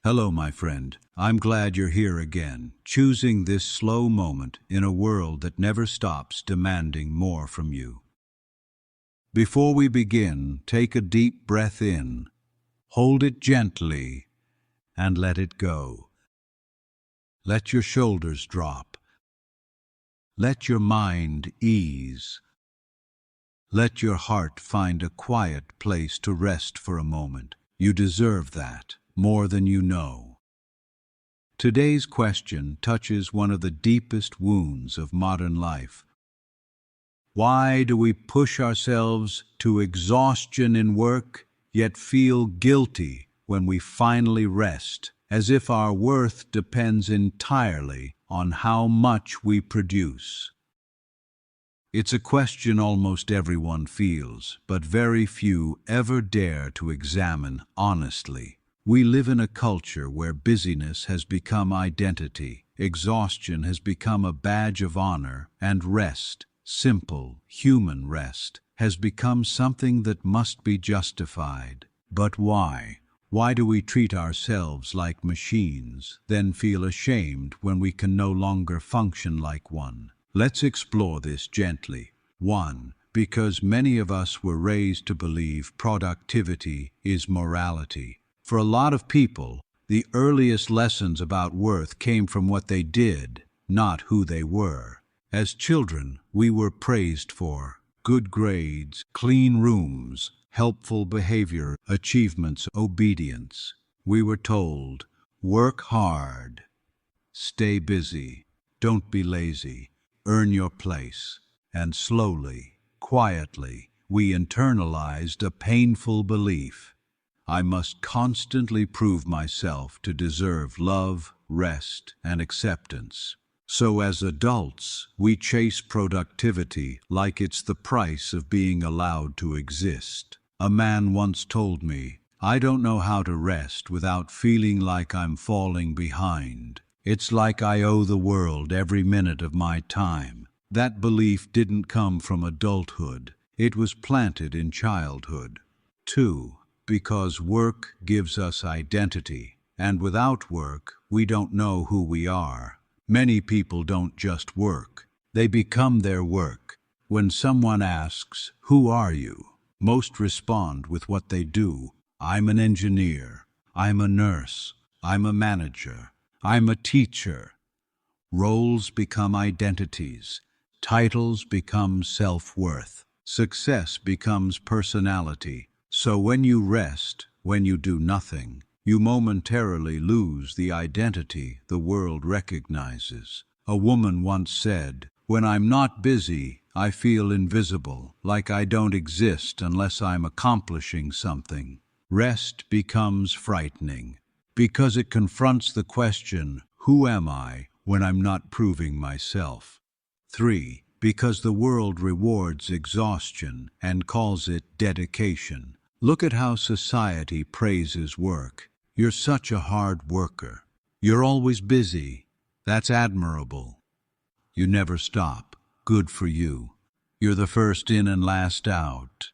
Hello, my friend. I'm glad you're here again, choosing this slow moment in a world that never stops demanding more from you. Before we begin, take a deep breath in, hold it gently, and let it go. Let your shoulders drop. Let your mind ease. Let your heart find a quiet place to rest for a moment. You deserve that, more than you know. Today's question touches one of the deepest wounds of modern life. Why do we push ourselves to exhaustion in work, yet feel guilty when we finally rest, as if our worth depends entirely on how much we produce? It's a question almost everyone feels, but very few ever dare to examine honestly. We live in a culture where busyness has become identity, exhaustion has become a badge of honor, and rest, simple, human rest, has become something that must be justified. But why? Why do we treat ourselves like machines, then feel ashamed when we can no longer function like one? Let's explore this gently. 1. Because many of us were raised to believe productivity is morality. For a lot of people, the earliest lessons about worth came from what they did, not who they were. As children, we were praised for good grades, clean rooms, helpful behavior, achievements, obedience. We were told, work hard, stay busy, don't be lazy, earn your place. And slowly, quietly, we internalized a painful belief. I must constantly prove myself to deserve love, rest, and acceptance. So as adults, we chase productivity like it's the price of being allowed to exist. A man once told me, "I don't know how to rest without feeling like I'm falling behind. It's like I owe the world every minute of my time." That belief didn't come from adulthood. It was planted in childhood. 2. Because work gives us identity, and without work, we don't know who we are. Many people don't just work, they become their work. When someone asks, "Who are you?" most respond with what they do. "I'm an engineer, I'm a nurse, I'm a manager, I'm a teacher." Roles become identities, titles become self-worth, success becomes personality. So when you rest, when you do nothing, you momentarily lose the identity the world recognizes. A woman once said, "When I'm not busy, I feel invisible, like I don't exist unless I'm accomplishing something." Rest becomes frightening, because it confronts the question, who am I when I'm not proving myself? 3. Because the world rewards exhaustion and calls it dedication. Look at how society praises work. "You're such a hard worker. You're always busy. That's admirable. You never stop. Good for you. You're the first in and last out."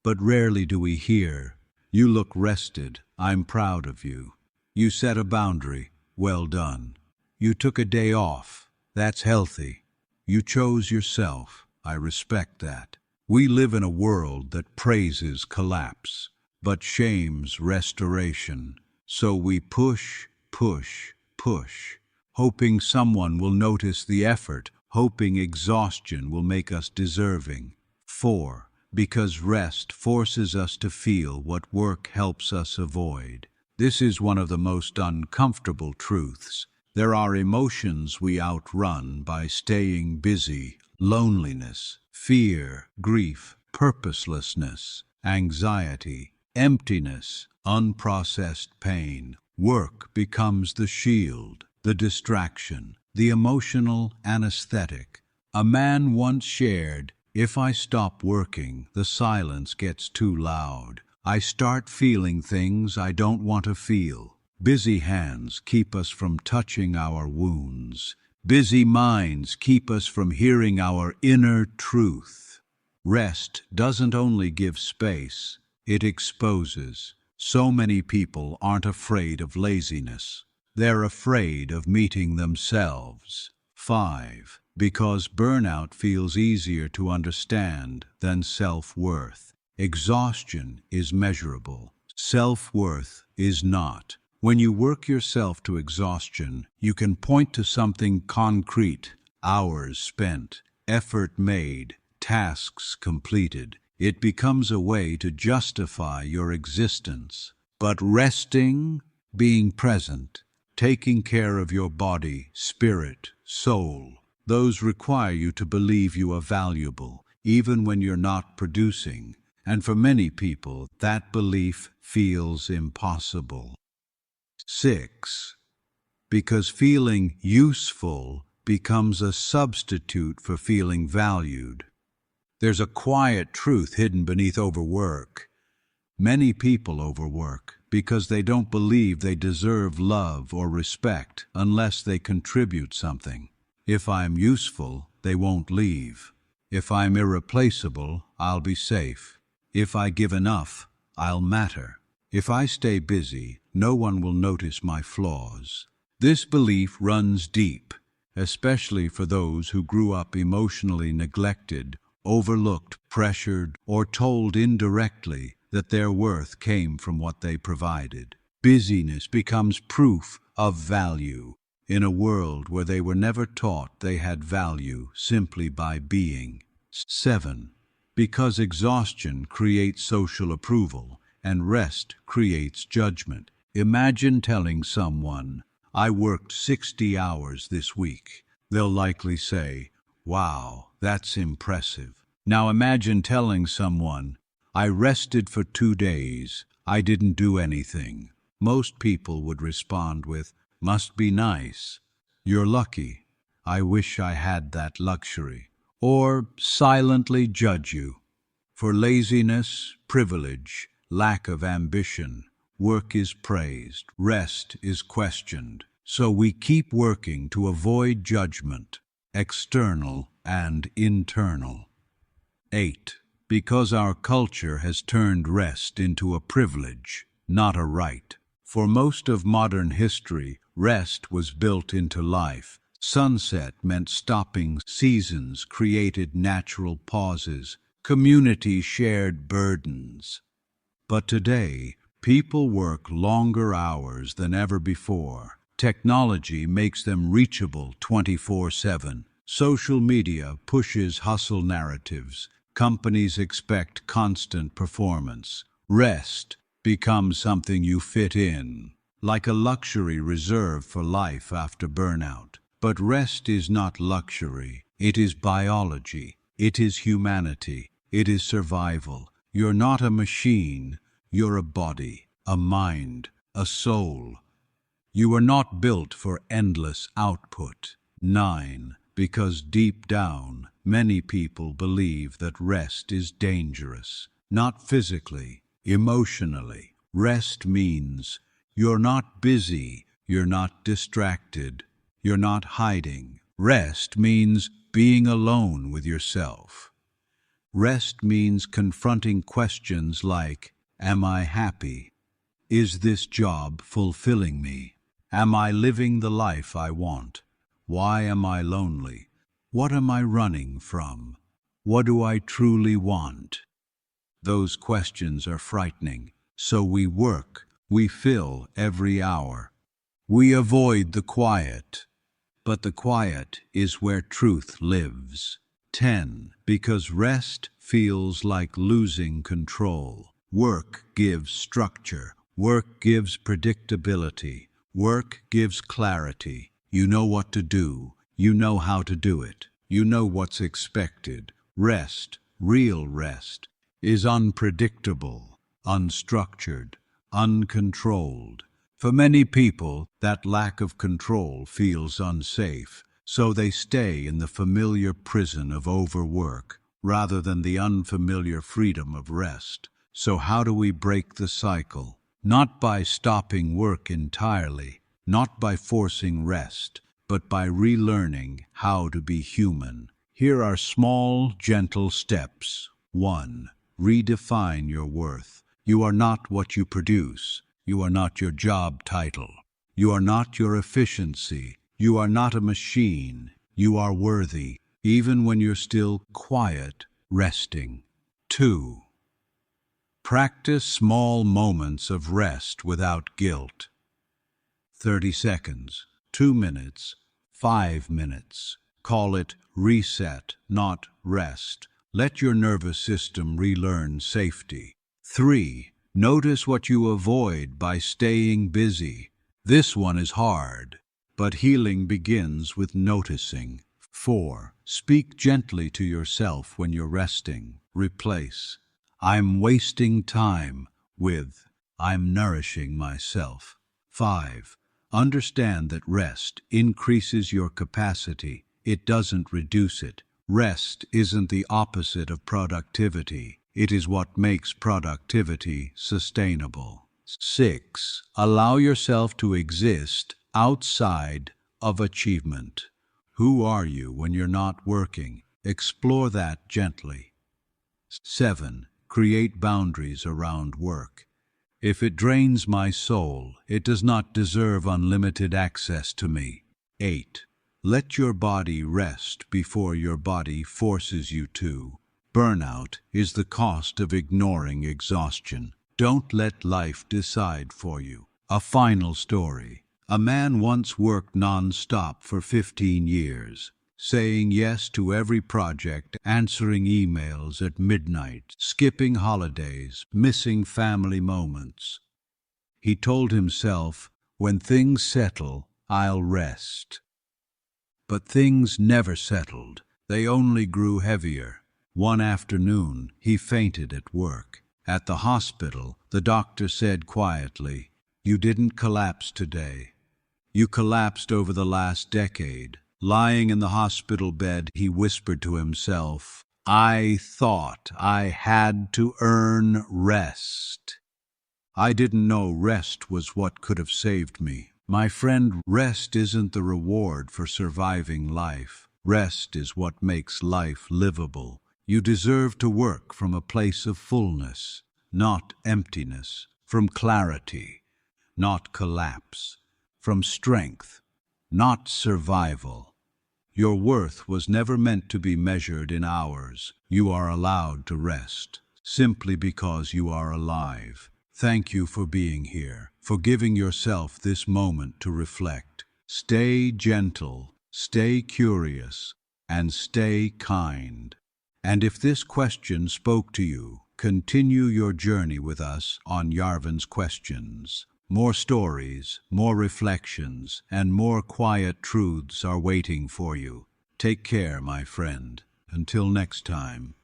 But rarely do we hear, "You look rested. I'm proud of you. You set a boundary. Well done. You took a day off. That's healthy. You chose yourself. I respect that." We live in a world that praises collapse, but shames restoration. So we push, push, push, hoping someone will notice the effort, hoping exhaustion will make us deserving. 4. Because rest forces us to feel what work helps us avoid. This is one of the most uncomfortable truths. There are emotions we outrun by staying busy: loneliness, fear, grief, purposelessness, anxiety, emptiness, unprocessed pain. Work becomes the shield, the distraction, the emotional anesthetic. A man once shared, "If I stop working, the silence gets too loud. I start feeling things I don't want to feel." Busy hands keep us from touching our wounds. Busy minds keep us from hearing our inner truth. Rest doesn't only give space, it exposes. So many people aren't afraid of laziness. They're afraid of meeting themselves. 5. Because burnout feels easier to understand than self-worth. Exhaustion is measurable. Self-worth is not. When you work yourself to exhaustion, you can point to something concrete: hours spent, effort made, tasks completed. It becomes a way to justify your existence. But resting, being present, taking care of your body, spirit, soul, those require you to believe you are valuable, even when you're not producing. And for many people, that belief feels impossible. 6. Because feeling useful becomes a substitute for feeling valued. There's a quiet truth hidden beneath overwork. Many people overwork because they don't believe they deserve love or respect unless they contribute something. If I'm useful, they won't leave. If I'm irreplaceable, I'll be safe. If I give enough, I'll matter. If I stay busy, no one will notice my flaws. This belief runs deep, especially for those who grew up emotionally neglected, overlooked, pressured, or told indirectly that their worth came from what they provided. Busyness becomes proof of value in a world where they were never taught they had value simply by being. 7. Because exhaustion creates social approval and rest creates judgment. Imagine telling someone, "I worked 60 hours this week." They'll likely say, "Wow, that's impressive." Now imagine telling someone, "I rested for 2 days. I didn't do anything." Most people would respond with, "Must be nice. You're lucky. I wish I had that luxury." Or silently judge you for laziness, privilege, lack of ambition. Work is praised, rest is questioned. So we keep working to avoid judgment, external and internal. 8. Because our culture has turned rest into a privilege, not a right. For most of modern history, rest was built into life. Sunset meant stopping seasons, created natural pauses. Community shared burdens. But today, people work longer hours than ever before. Technology makes them reachable 24/7. Social media pushes hustle narratives. Companies expect constant performance. Rest becomes something you fit in, like a luxury reserved for life after burnout. But rest is not luxury. It is biology. It is humanity. It is survival. You're not a machine. You're a body, a mind, a soul. You are not built for endless output. 9. Because deep down, many people believe that rest is dangerous. Not physically, emotionally. Rest means you're not busy, you're not distracted, you're not hiding. Rest means being alone with yourself. Rest means confronting questions like, am I happy? Is this job fulfilling me? Am I living the life I want? Why am I lonely? What am I running from? What do I truly want? Those questions are frightening. So we work, we fill every hour. We avoid the quiet. But the quiet is where truth lives. 10. Because rest feels like losing control. Work gives structure. Work gives predictability. Work gives clarity. You know what to do. You know how to do it. You know what's expected. Rest, real rest, is unpredictable, unstructured, uncontrolled. For many people, that lack of control feels unsafe, so they stay in the familiar prison of overwork rather than the unfamiliar freedom of rest. So how do we break the cycle? Not by stopping work entirely, not by forcing rest, but by relearning how to be human. Here are small, gentle steps. 1. Redefine your worth. You are not what you produce. You are not your job title. You are not your efficiency. You are not a machine. You are worthy, even when you're still quiet, resting. 2. Practice small moments of rest without guilt. 30 seconds, 2 minutes, 5 minutes. Call it reset, not rest. Let your nervous system relearn safety. 3. Notice what you avoid by staying busy. This one is hard, but healing begins with noticing. 4. Speak gently to yourself when you're resting. Replace "I'm wasting time" with "I'm nourishing myself." 5. Understand that rest increases your capacity. It doesn't reduce it. Rest isn't the opposite of productivity. It is what makes productivity sustainable. 6. Allow yourself to exist outside of achievement. Who are you when you're not working? Explore that gently. 7. Create boundaries around work. If it drains my soul, it does not deserve unlimited access to me. 8. Let your body rest before your body forces you to. Burnout is the cost of ignoring exhaustion. Don't let life decide for you. A final story. A man once worked non-stop for 15 years, saying yes to every project, answering emails at midnight, skipping holidays, missing family moments. He told himself, "When things settle, I'll rest." But things never settled. They only grew heavier. One afternoon, he fainted at work. At the hospital, the doctor said quietly, "You didn't collapse today. You collapsed over the last decade." Lying in the hospital bed, he whispered to himself, "I thought I had to earn rest. I didn't know rest was what could have saved me." My friend, rest isn't the reward for surviving life. Rest is what makes life livable. You deserve to work from a place of fullness, not emptiness, from clarity, not collapse, from strength, not survival. Your worth was never meant to be measured in hours. You are allowed to rest, simply because you are alive. Thank you for being here, for giving yourself this moment to reflect. Stay gentle, stay curious, and stay kind. And if this question spoke to you, continue your journey with us on Yarven's Questions. More stories, more reflections, and more quiet truths are waiting for you. Take care, my friend. Until next time.